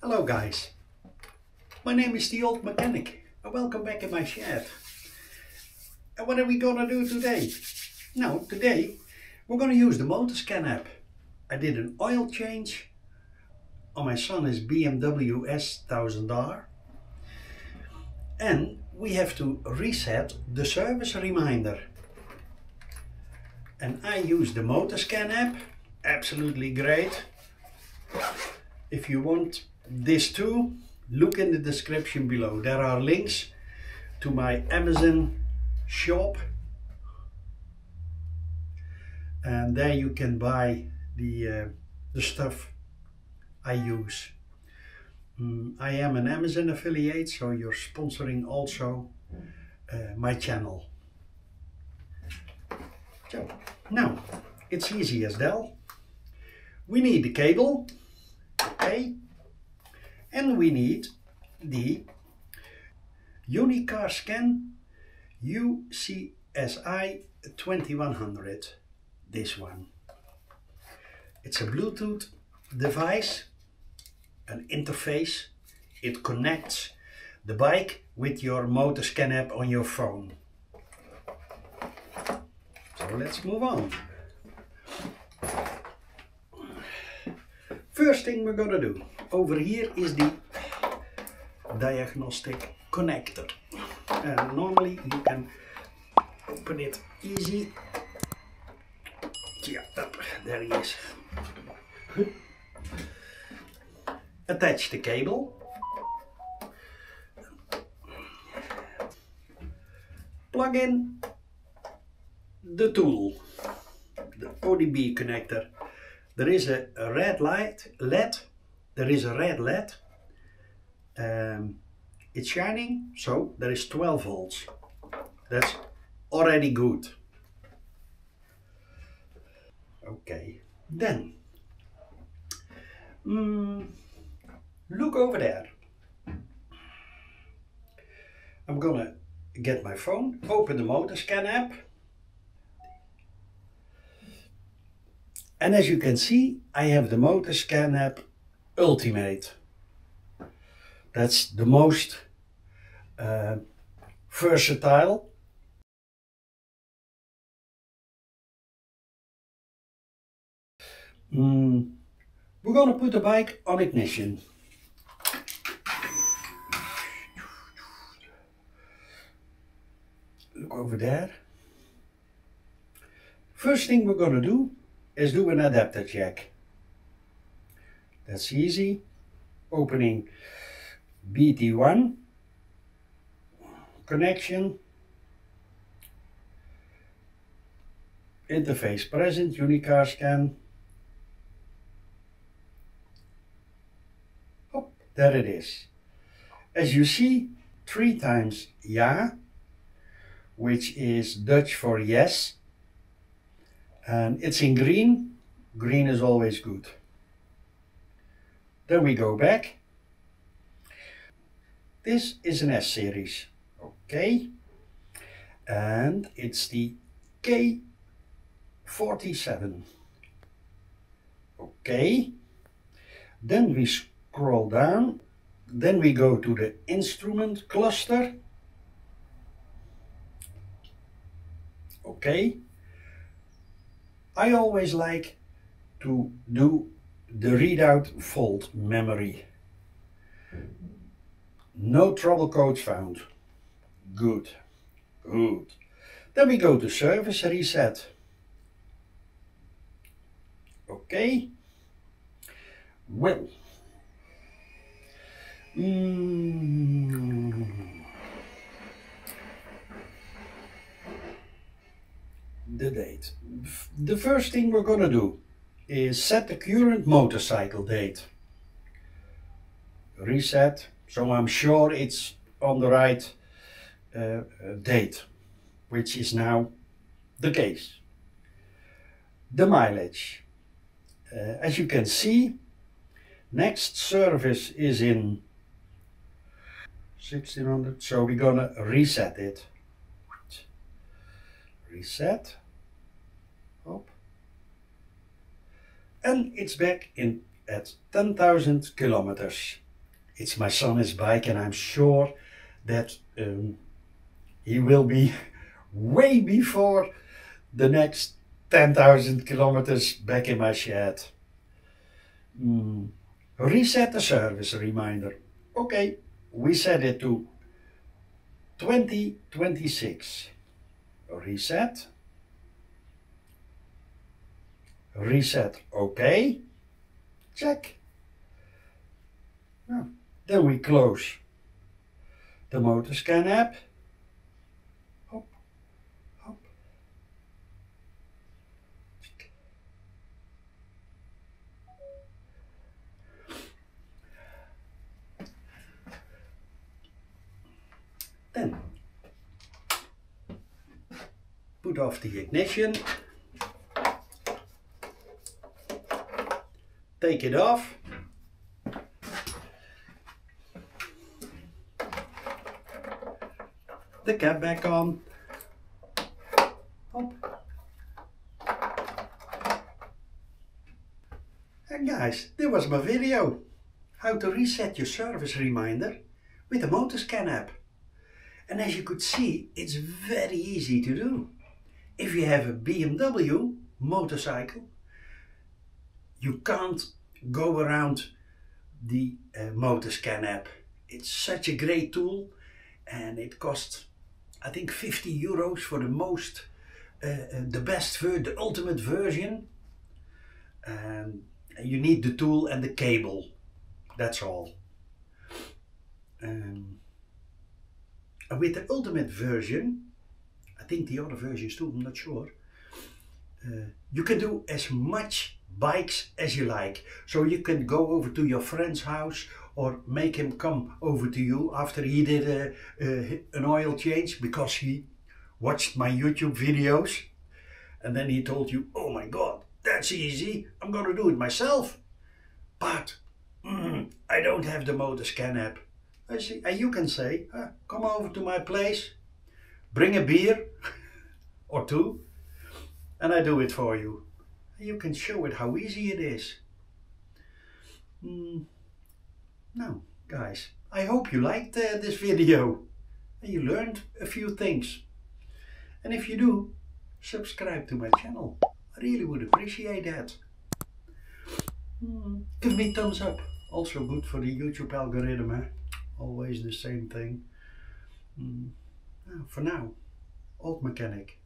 Hello guys, my name is the Old Mechanic and welcome back in my shed. And what are we gonna do today? Now today we're gonna use the Motoscan app. I did an oil change on my son's BMW S1000R and we have to reset the service reminder. And I use the Motoscan app, absolutely great. If you want this too, look in the description below. There are links to my Amazon shop and there you can buy the stuff I use. I am an Amazon affiliate, so you're sponsoring also my channel. So now it's easy as that. We need the cable, okay, and we need the Motoscan UCSI 2100, this one. It's a Bluetooth device, an interface. It connects the bike with your Motoscan app on your phone. So let's move on. First thing we're gonna do, over here is the diagnostic connector. And normally you can open it easy. Yeah, up, there he is. Attach the cable. Plug in the tool, the ODB connector. There is a red LED. There is a red LED. It's shining, so there is 12 volts. That's already good. Okay, then look over there. I'm gonna get my phone, open the Motoscan app. And as you can see, I have the Motoscan app Ultimate. That's the most versatile. We're going to put the bike on ignition. Look over there. First thing we're going to do is do an adapter check. That's easy. Opening BT1 connection, interface present, Motoscan. Oh, there it is. As you see, 3 times ja, which is Dutch for yes, and it's in green. Green is always good. Then we go back. This is an S series, okay, and it's the K47, okay. Then we scroll down, then we go to the instrument cluster, okay. I always like to do the readout fault memory. No trouble codes found. Good, good. Then we go to service reset. Okay. Well. The date. The first thing we're gonna do is set the current motorcycle date. Reset. So I'm sure it's on the right date, which is now the case. The mileage. As you can see, next service is in 1600, so we're gonna reset it. Reset. Hop. And it's back in at 10,000 kilometers. It's my son's bike, and I'm sure that he will be way before the next 10,000 kilometers back in my shed. Reset the service reminder. Okay, we set it to 2026. Reset. Reset, okay. Check. Now, then we close the Motoscan app. Hop, hop. Then put off the ignition. Take it off. The cap back on. Hop. And guys, this was my video. How to reset your service reminder with the Motoscan app. And as you could see, it's very easy to do. If you have a BMW motorcycle, you can't go around the Motoscan app. It's such a great tool, and it costs, I think, 50 euros for the most, the best, the ultimate version. And you need the tool and the cable. That's all. And with the ultimate version, I think the other versions too, I'm not sure, you can do as much bikes as you like. So you can go over to your friend's house or make him come over to you after he did an oil change, because he watched my YouTube videos and then he told you, oh my god, that's easy, I'm gonna do it myself. But I don't have the Motoscan app. I see, and you can say, come over to my place, bring a beer or two, and I do it for you. And you can show it how easy it is. Now, guys, I hope you liked this video and you learned a few things. And if you do, subscribe to my channel. I really would appreciate that. Give me thumbs up. Also good for the YouTube algorithm, eh? Always the same thing. For now, old mechanic.